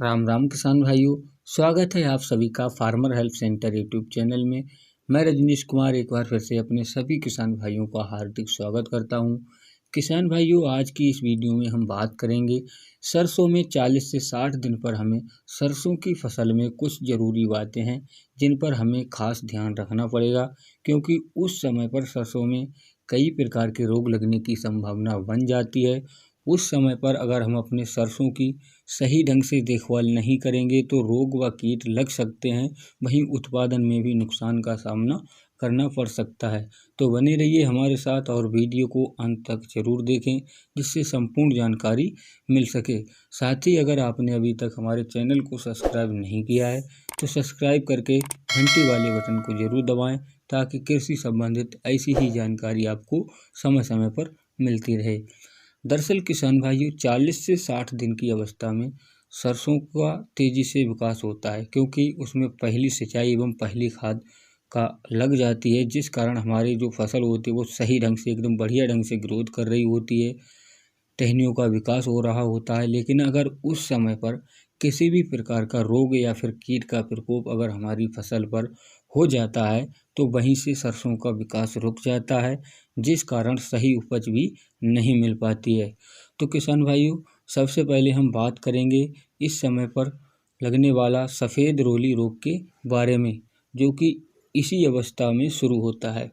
राम राम किसान भाइयों, स्वागत है आप सभी का farmer help centre YouTube channel में। मैं रजनीश कुमार एक बार फिर से अपने सभी किसान भाइयों का हार्दिक स्वागत करता हूं। किसान भाइयों, आज की इस वीडियो में हम बात करेंगे सरसों में 40 से 60 दिन पर हमें सरसों की फसल में कुछ ज़रूरी बातें हैं जिन पर हमें खास ध्यान रखना पड़ेगा, क्योंकि उस समय पर सरसों में कई प्रकार के रोग लगने की संभावना बन जाती है। उस समय पर अगर हम अपने सरसों की सही ढंग से देखभाल नहीं करेंगे तो रोग व कीट लग सकते हैं, वहीं उत्पादन में भी नुकसान का सामना करना पड़ सकता है। तो बने रहिए हमारे साथ और वीडियो को अंत तक जरूर देखें, जिससे संपूर्ण जानकारी मिल सके। साथ ही अगर आपने अभी तक हमारे चैनल को सब्सक्राइब नहीं किया है तो सब्सक्राइब करके घंटी वाले बटन को जरूर दबाएं, ताकि कृषि संबंधित ऐसी ही जानकारी आपको समय समय पर मिलती रहे। दरअसल किसान भाइयों, 40 से 60 दिन की अवस्था में सरसों का तेज़ी से विकास होता है, क्योंकि उसमें पहली सिंचाई एवं पहली खाद का लग जाती है, जिस कारण हमारी जो फसल होती है वो सही ढंग से एकदम बढ़िया ढंग से ग्रोथ कर रही होती है, टहनियों का विकास हो रहा होता है। लेकिन अगर उस समय पर किसी भी प्रकार का रोग या फिर कीट का प्रकोप अगर हमारी फसल पर हो जाता है तो वहीं से सरसों का विकास रुक जाता है, जिस कारण सही उपज भी नहीं मिल पाती है। तो किसान भाइयों, सबसे पहले हम बात करेंगे इस समय पर लगने वाला सफ़ेद रोली रोग के बारे में, जो कि इसी अवस्था में शुरू होता है।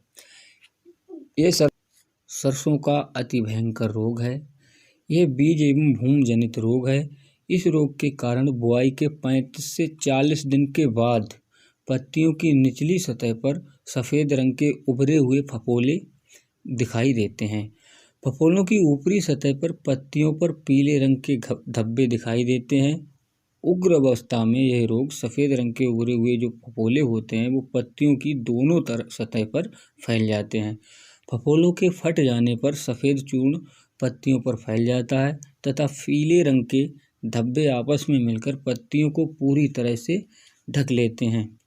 ये सरसों का अति भयंकर रोग है। यह बीज एवं भूमि जनित रोग है। इस रोग के कारण बुआई के 35 से 40 दिन के बाद पत्तियों की निचली सतह पर सफ़ेद रंग के उभरे हुए फफोले दिखाई देते हैं। फफोलों की ऊपरी सतह पर पत्तियों पर पीले रंग के धब्बे दिखाई देते हैं। उग्र अवस्था में यह रोग सफ़ेद रंग के उभरे हुए जो फफोले होते हैं वो पत्तियों की दोनों तरफ सतह पर फैल जाते हैं। फफोलों के फट जाने पर सफ़ेद चूर्ण पत्तियों पर फैल जाता है तथा पीले रंग के धब्बे आपस में मिलकर पत्तियों को पूरी तरह से ढक लेते हैं।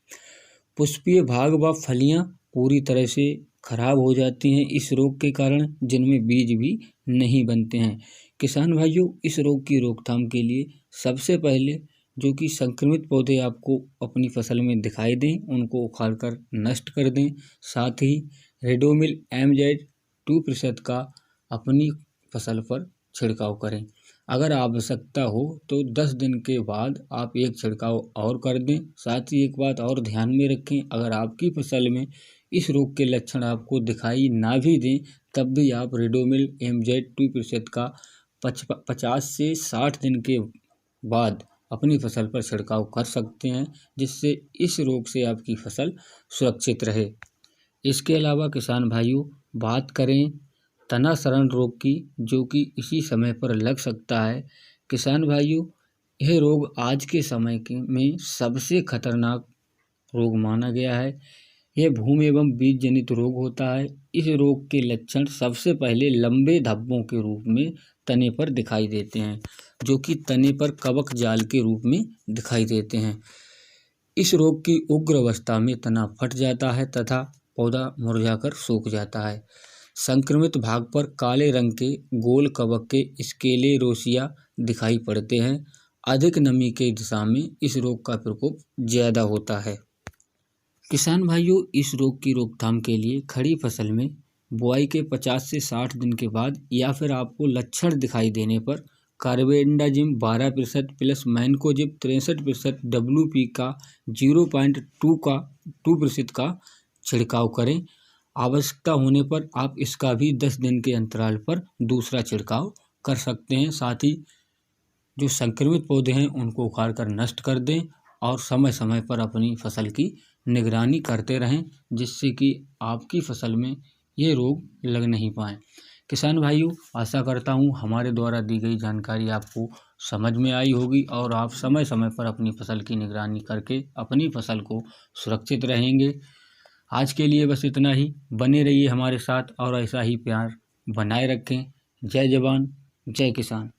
पुष्पीय भाग व फलियां पूरी तरह से खराब हो जाती हैं इस रोग के कारण, जिनमें बीज भी नहीं बनते हैं। किसान भाइयों, इस रोग की रोकथाम के लिए सबसे पहले जो कि संक्रमित पौधे आपको अपनी फसल में दिखाई दें उनको उखाड़कर नष्ट कर दें। साथ ही रेडोमिल MZ 2% का अपनी फसल पर छिड़काव करें। अगर आवश्यकता हो तो 10 दिन के बाद आप एक छिड़काव और कर दें। साथ ही एक बात और ध्यान में रखें, अगर आपकी फसल में इस रोग के लक्षण आपको दिखाई ना भी दें तब भी आप रेडोमिल MZ 2% का 50 से 60 दिन के बाद अपनी फसल पर छिड़काव कर सकते हैं, जिससे इस रोग से आपकी फसल सुरक्षित रहे। इसके अलावा किसान भाइयों, बात करें तना सड़न रोग की, जो कि इसी समय पर लग सकता है। किसान भाइयों, यह रोग आज के समय में सबसे खतरनाक रोग माना गया है। यह भूमि एवं बीज जनित रोग होता है। इस रोग के लक्षण सबसे पहले लंबे धब्बों के रूप में तने पर दिखाई देते हैं, जो कि तने पर कवक जाल के रूप में दिखाई देते हैं। इस रोग की उग्र अवस्था में तना फट जाता है तथा पौधा मुरझाकर सूख जाता है। संक्रमित भाग पर काले रंग के गोल कवक के स्क्लेरोसिया दिखाई पड़ते हैं। अधिक नमी के दिशा में इस रोग का प्रकोप ज़्यादा होता है। किसान भाइयों, इस रोग की रोकथाम के लिए खड़ी फसल में बुआई के 50 से 60 दिन के बाद या फिर आपको लक्षण दिखाई देने पर कार्बेंडाजिम 12% प्लस मैनकोजिब 63% WP का 0.2% का छिड़काव करें। आवश्यकता होने पर आप इसका भी 10 दिन के अंतराल पर दूसरा छिड़काव कर सकते हैं। साथ ही जो संक्रमित पौधे हैं उनको उखाड़ कर नष्ट कर दें और समय समय पर अपनी फसल की निगरानी करते रहें, जिससे कि आपकी फसल में ये रोग लग नहीं पाए। किसान भाइयों, आशा करता हूँ हमारे द्वारा दी गई जानकारी आपको समझ में आई होगी और आप समय समय पर अपनी फसल की निगरानी करके अपनी फसल को सुरक्षित रहेंगे। आज के लिए बस इतना ही। बने रहिए हमारे साथ और ऐसा ही प्यार बनाए रखें। जय जवान, जय किसान।